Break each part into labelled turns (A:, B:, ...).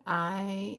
A: I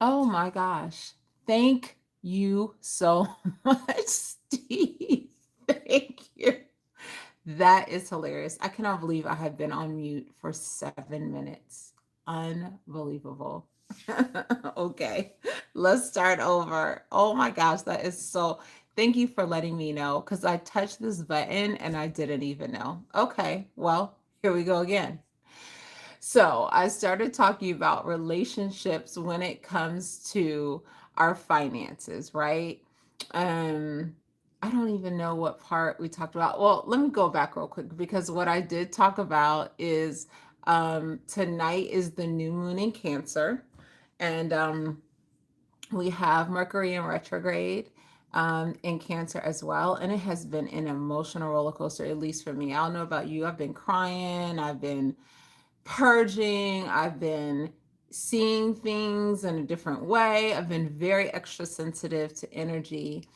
A: Oh my gosh. Thank you so much, Steve. Thank you. That is hilarious. I cannot believe I have been on mute for 7 minutes. Unbelievable. Okay, let's start over. Oh my gosh, that is so. Thank you for letting me know because I touched this button and I didn't even know. Okay, well, here we go again. So I started talking about relationships when it comes to our finances, right? Um, I don't even know what part we talked about. Well, let me go back real quick because what I did talk about is tonight is the new moon in Cancer, and we have Mercury in retrograde in Cancer as well. And it has been an emotional roller coaster, at least for me. I don't know about you. I've been crying, I've been purging, I've been seeing things in a different way. I've been very extra sensitive to energy.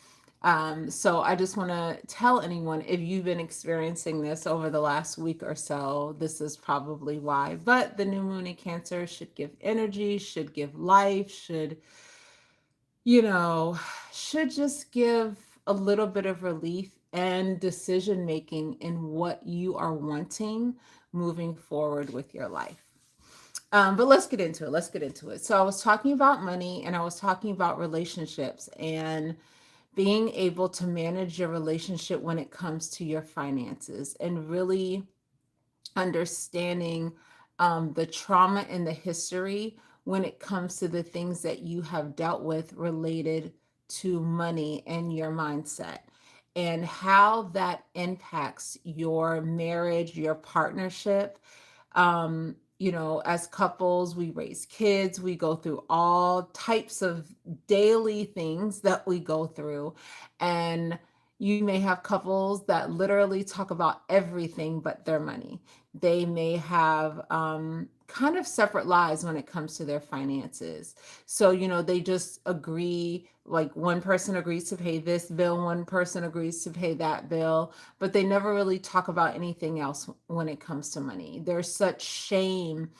A: So I just want to tell anyone if you've been experiencing this over the last week or so, this is probably why. But the new moon in Cancer should give energy, should give life, you know, should just give a little bit of relief and decision making in what you are wanting moving forward with your life. But let's get into it. Let's get into it. So I was talking about money and I was talking about relationships and being able to manage your relationship when it comes to your finances and really understanding the trauma and the history when it comes to the things that you have dealt with related to money and your mindset and how that impacts your marriage, your partnership. As couples, we raise kids, we go through all types of daily things that we go through. And you may have couples that literally talk about everything but their money. They may have kind of separate lives when it comes to their finances. So, they just agree, like one person agrees to pay this bill, one person agrees to pay that bill, but they never really talk about anything else when it comes to money. There's such shame,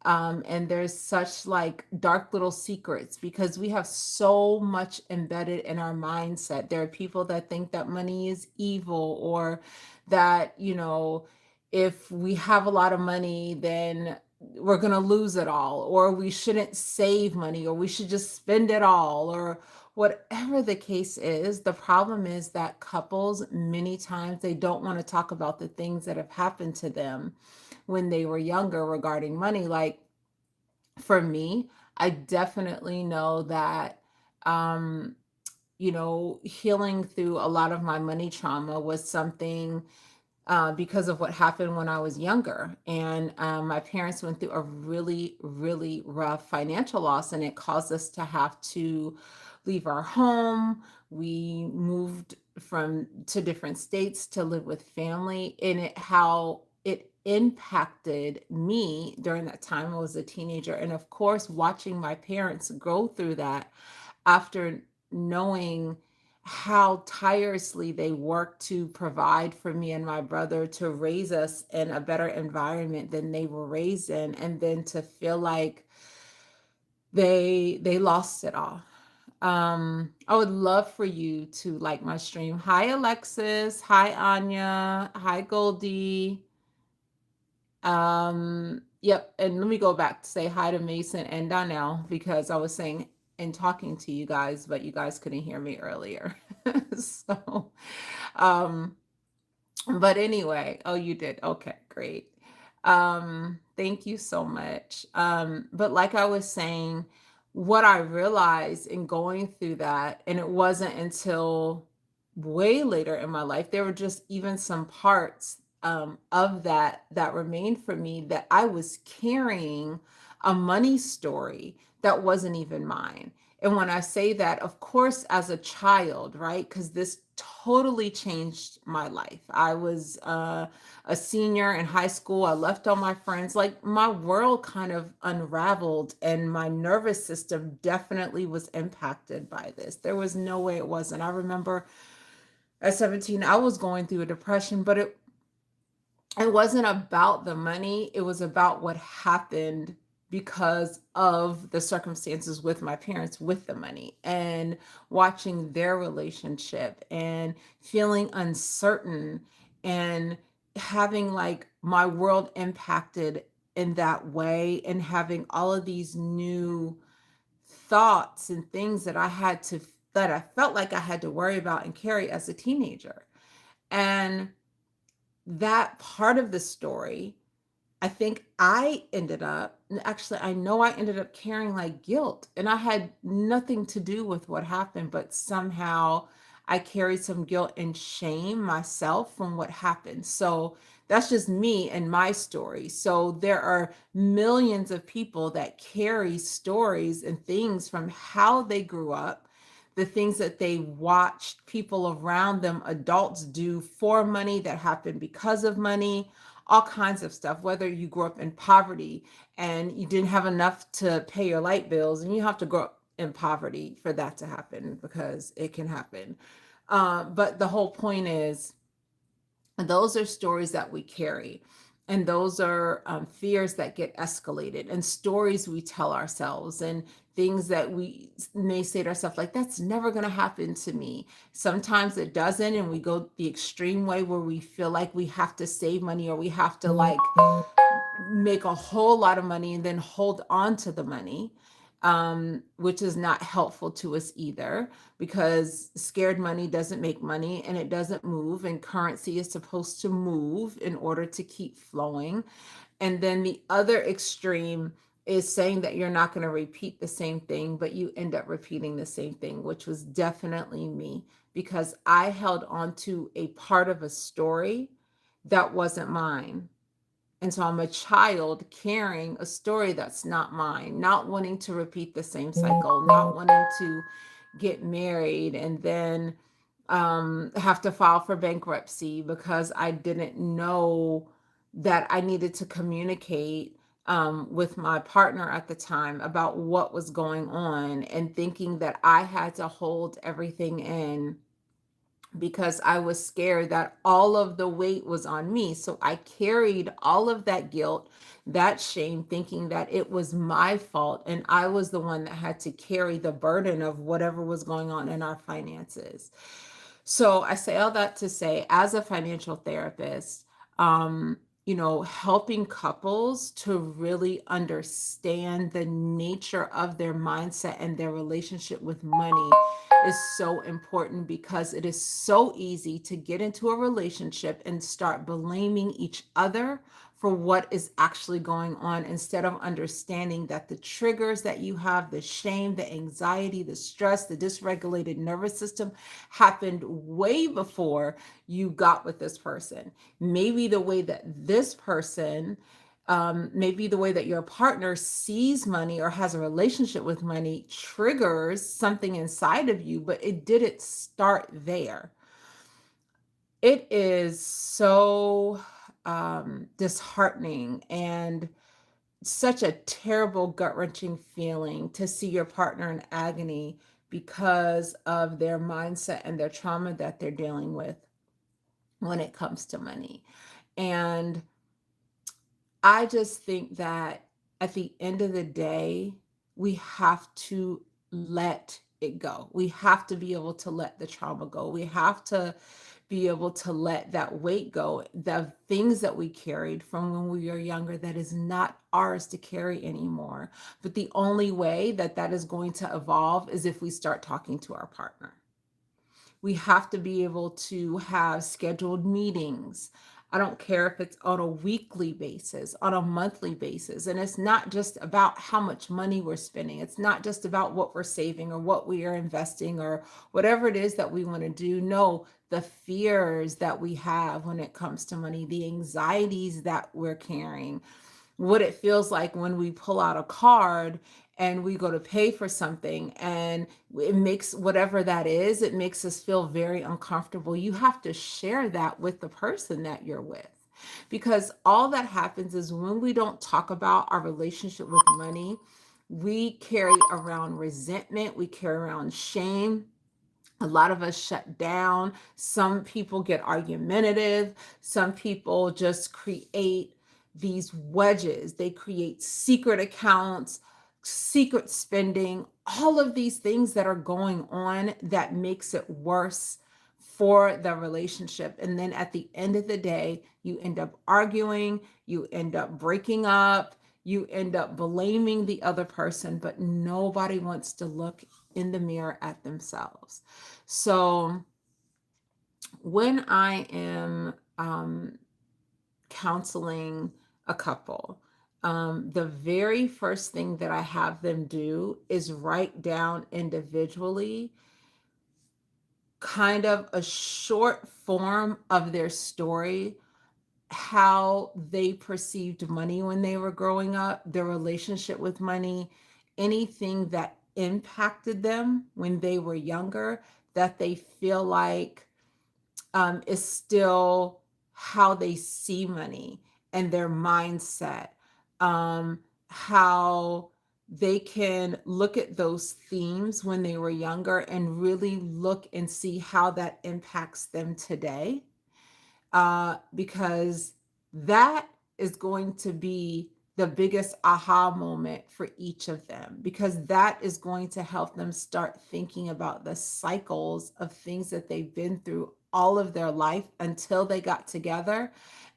A: and there's such like dark little secrets because we have so much embedded in our mindset. There are people that think that money is evil, or that, if we have a lot of money, then we're going to lose it all, or we shouldn't save money, or we should just spend it all, or whatever the case is. The problem is that couples, many times, they don't want to talk about the things that have happened to them when they were younger regarding money. Like for me, I definitely know that, um, healing through a lot of my money trauma was something because of what happened when I was younger. And my parents went through a really, really rough financial loss, and it caused us to have to leave our home. We moved from to different states to live with family, and how it impacted me during that time. I was a teenager, and of course, watching my parents go through that after knowing how tirelessly they worked to provide for me and my brother, to raise us in a better environment than they were raised in, and then to feel like they lost it all. I would love for you to like my stream. Hi Alexis, hi Anya, hi Goldie. Yep, and let me go back to say hi to Mason and Donnell because I was saying and talking to you guys, but you guys couldn't hear me earlier. So, um, but anyway, oh, you did. Okay, great. Thank you so much. But like I was saying, what I realized in going through that, and it wasn't until way later in my life, there were just even some parts of that remained for me, that I was carrying a money story that wasn't even mine. And when I say that, of course, as a child, right? Because this totally changed my life. I was a senior in high school. I left all my friends. Like my world kind of unraveled, and my nervous system definitely was impacted by this. There was no way it wasn't. I remember at 17, I was going through a depression, but it wasn't about the money. It was about what happened because of the circumstances with my parents with the money, and watching their relationship and feeling uncertain, and having like my world impacted in that way, and having all of these new thoughts and things that that I felt like I had to worry about and carry as a teenager. And that part of the story, I think I ended up, actually, I know I ended up carrying like guilt, and I had nothing to do with what happened, but somehow I carried some guilt and shame myself from what happened. So that's just me and my story. So there are millions of people that carry stories and things from how they grew up, the things that they watched people around them, adults, do for money, that happened because of money, all kinds of stuff. Whether you grew up in poverty and you didn't have enough to pay your light bills, and you have to grow up in poverty for that to happen, because it can happen. But the whole point is, those are stories that we carry. And those are fears that get escalated, and stories we tell ourselves, and things that we may say to ourselves, like, that's never going to happen to me. Sometimes it doesn't. And we go the extreme way where we feel like we have to save money, or we have to like make a whole lot of money and then hold on to the money, which is not helpful to us either, because scared money doesn't make money, and it doesn't move, and currency is supposed to move in order to keep flowing. And then the other extreme is saying that you're not going to repeat the same thing, but you end up repeating the same thing, which was definitely me, because I held on to a part of a story that wasn't mine. And so I'm a child carrying a story that's not mine, not wanting to repeat the same cycle, not wanting to get married and then have to file for bankruptcy because I didn't know that I needed to communicate with my partner at the time about what was going on, and thinking that I had to hold everything in because I was scared that all of the weight was on me. So I carried all of that guilt, that shame, thinking that it was my fault, and I was the one that had to carry the burden of whatever was going on in our finances. So I say all that to say, as a financial therapist, helping couples to really understand the nature of their mindset and their relationship with money is so important, because it is so easy to get into a relationship and start blaming each other for what is actually going on, instead of understanding that the triggers that you have, the shame, the anxiety, the stress, the dysregulated nervous system, happened way before you got with this person. Maybe the way that this person, maybe the way that your partner sees money or has a relationship with money triggers something inside of you, but it didn't start there. It is so disheartening, and such a terrible, gut wrenching feeling to see your partner in agony because of their mindset and their trauma that they're dealing with when it comes to money. And I just think that at the end of the day, we have to let it go. We have to be able to let the trauma go. We have to be able to let that weight go, the things that we carried from when we were younger that is not ours to carry anymore. But the only way that that is going to evolve is if we start talking to our partner. We have to be able to have scheduled meetings. I don't care if it's on a weekly basis, on a monthly basis. And it's not just about how much money we're spending. It's not just about what we're saving or what we are investing or whatever it is that we want to do. No, the fears that we have when it comes to money, the anxieties that we're carrying, what it feels like when we pull out a card and we go to pay for something, and it makes whatever that is, it makes us feel very uncomfortable. You have to share that with the person that you're with, because all that happens is when we don't talk about our relationship with money, we carry around resentment, we carry around shame. A lot of us shut down. Some people get argumentative. Some people just create these wedges. They create secret accounts, secret spending, all of these things that are going on that makes it worse for the relationship. And then at the end of the day, you end up arguing, you end up breaking up, you end up blaming the other person, but nobody wants to look in the mirror at themselves. So when I am counseling a couple, the very first thing that I have them do is write down individually kind of a short form of their story, how they perceived money when they were growing up, their relationship with money, anything that impacted them when they were younger that they feel like is still how they see money and their mindset, how they can look at those themes when they were younger and really look and see how that impacts them today, because that is going to be the biggest aha moment for each of them, because that is going to help them start thinking about the cycles of things that they've been through all of their life until they got together,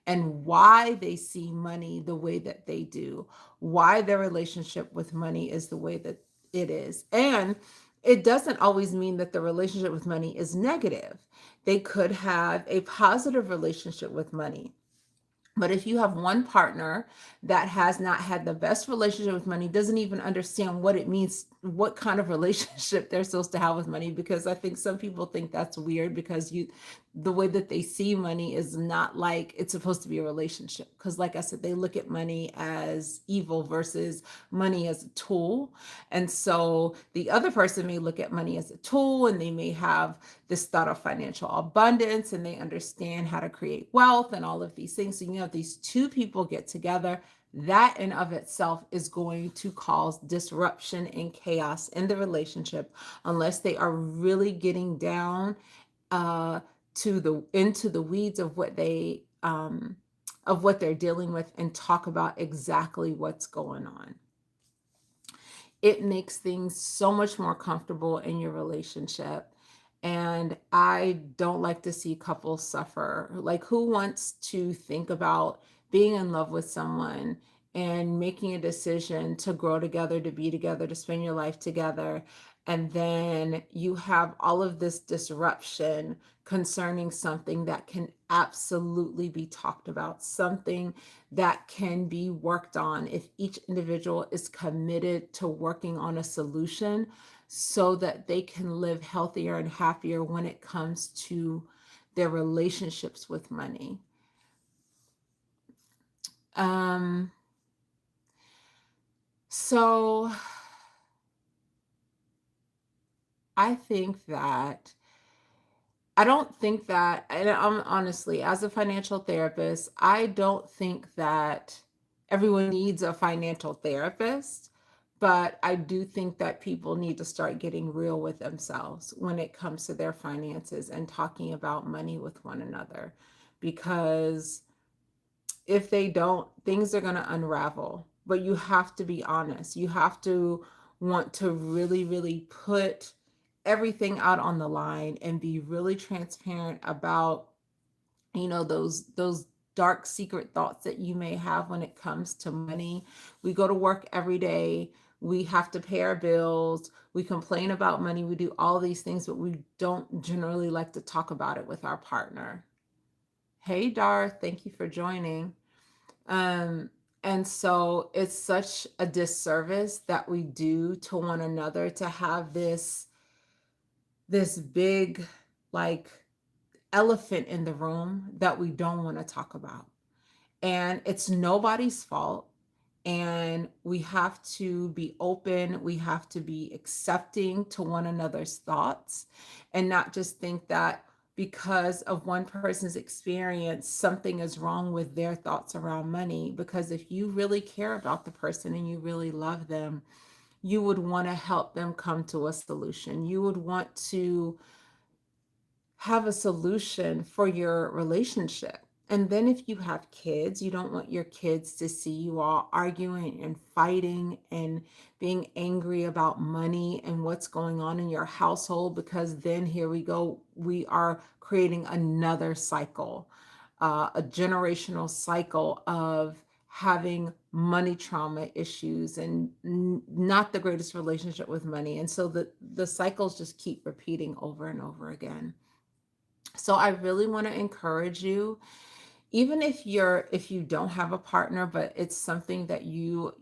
A: and why they see money the way that they do, why their relationship with money is the way that it is. And it doesn't always mean that the relationship with money is negative. They could have a positive relationship with money. But if you have one partner that has not had the best relationship with money, doesn't even understand what it means, what kind of relationship they're supposed to have with money, because I think some people think that's weird because the way that they see money is not like it's supposed to be a relationship. Because like I said, they look at money as evil versus money as a tool. And so the other person may look at money as a tool, and they may have this thought of financial abundance, and they understand how to create wealth and all of these things. So, these two people get together, that in of itself is going to cause disruption and chaos in the relationship unless they are really getting down into the weeds of what they're dealing with and talk about exactly what's going on. It makes things so much more comfortable in your relationship. And I don't like to see couples suffer. Like, who wants to think about being in love with someone and making a decision to grow together, to be together, to spend your life together, and then you have all of this disruption concerning something that can absolutely be talked about, something that can be worked on if each individual is committed to working on a solution so that they can live healthier and happier when it comes to their relationships with money. So I think that I don't think that, and honestly, as a financial therapist, I don't think that everyone needs a financial therapist, but I do think that people need to start getting real with themselves when it comes to their finances and talking about money with one another. Because if they don't, things are going to unravel. But you have to be honest. You have to want to really, really put everything out on the line and be really transparent about, those dark secret thoughts that you may have when it comes to money. We go to work every day. We have to pay our bills. We complain about money. We do all these things, but we don't generally like to talk about it with our partner. Hey, Darth, thank you for joining. Um, and so it's such a disservice that we do to one another to have this big, like, elephant in the room that we don't want to talk about. And it's nobody's fault. And we have to be open, we have to be accepting to one another's thoughts, and not just think that because of one person's experience, something is wrong with their thoughts around money. Because if you really care about the person and you really love them, you would want to help them come to a solution. You would want to have a solution for your relationship. And then if you have kids, you don't want your kids to see you all arguing and fighting and being angry about money and what's going on in your household, because then here we go, we are creating another cycle, a generational cycle of having money trauma issues and not the greatest relationship with money. And so the cycles just keep repeating over and over again. So I really want to encourage you, even if you don't have a partner, but it's something that you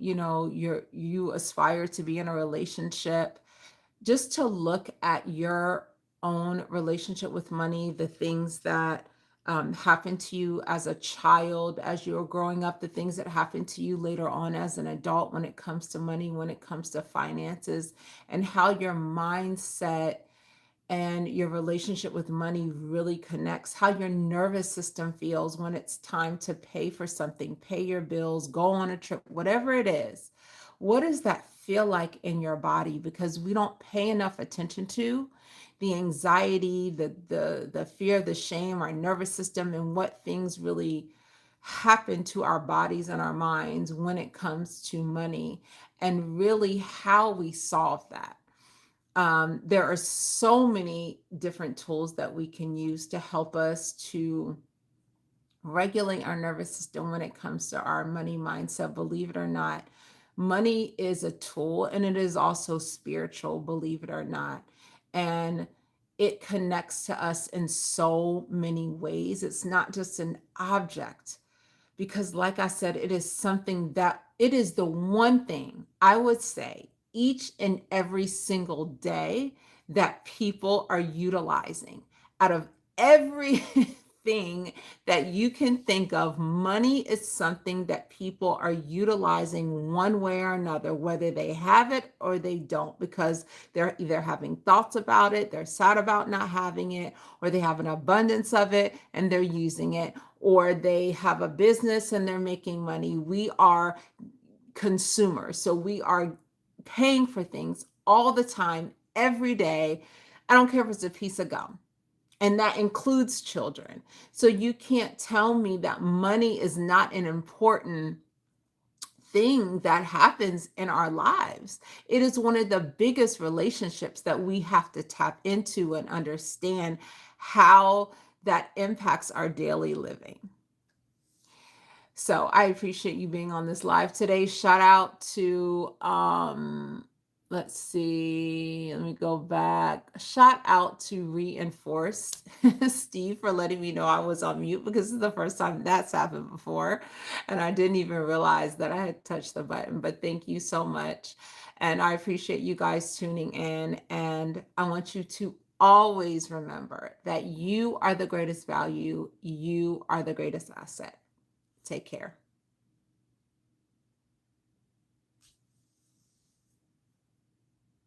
A: aspire to be in a relationship, just to look at your own relationship with money, the things that happened to you as a child, as you were growing up, the things that happened to you later on as an adult when it comes to money, when it comes to finances, and how your mindset and your relationship with money really connects, how your nervous system feels when it's time to pay for something, pay your bills, go on a trip, whatever it is. What does that feel like in your body? Because we don't pay enough attention to the anxiety, the fear, the shame, our nervous system, and what things really happen to our bodies and our minds when it comes to money, and really how we solve that. There are so many different tools that we can use to help us to regulate our nervous system when it comes to our money mindset. Believe it or not, money is a tool and it is also spiritual, believe it or not. And it connects to us in so many ways. It's not just an object, because like I said, it is something that it is the one thing I would say each and every single day that people are utilizing. Out of everything that you can think of, money is something that people are utilizing one way or another, whether they have it or they don't, because they're either having thoughts about it, they're sad about not having it, or they have an abundance of it and they're using it, or they have a business and they're making money. We are consumers. So we are paying for things all the time, every day. I don't care if it's a piece of gum. And that includes children. So you can't tell me that money is not an important thing that happens in our lives. It is one of the biggest relationships that we have to tap into and understand how that impacts our daily living. So I appreciate you being on this live today. Shout out to let's see, let me go back. Shout out to Reinforced Steve for letting me know I was on mute, because this is the first time that's happened before. And I didn't even realize that I had touched the button. But thank you so much. And I appreciate you guys tuning in. And I want you to always remember that you are the greatest value, you are the greatest asset. Take care.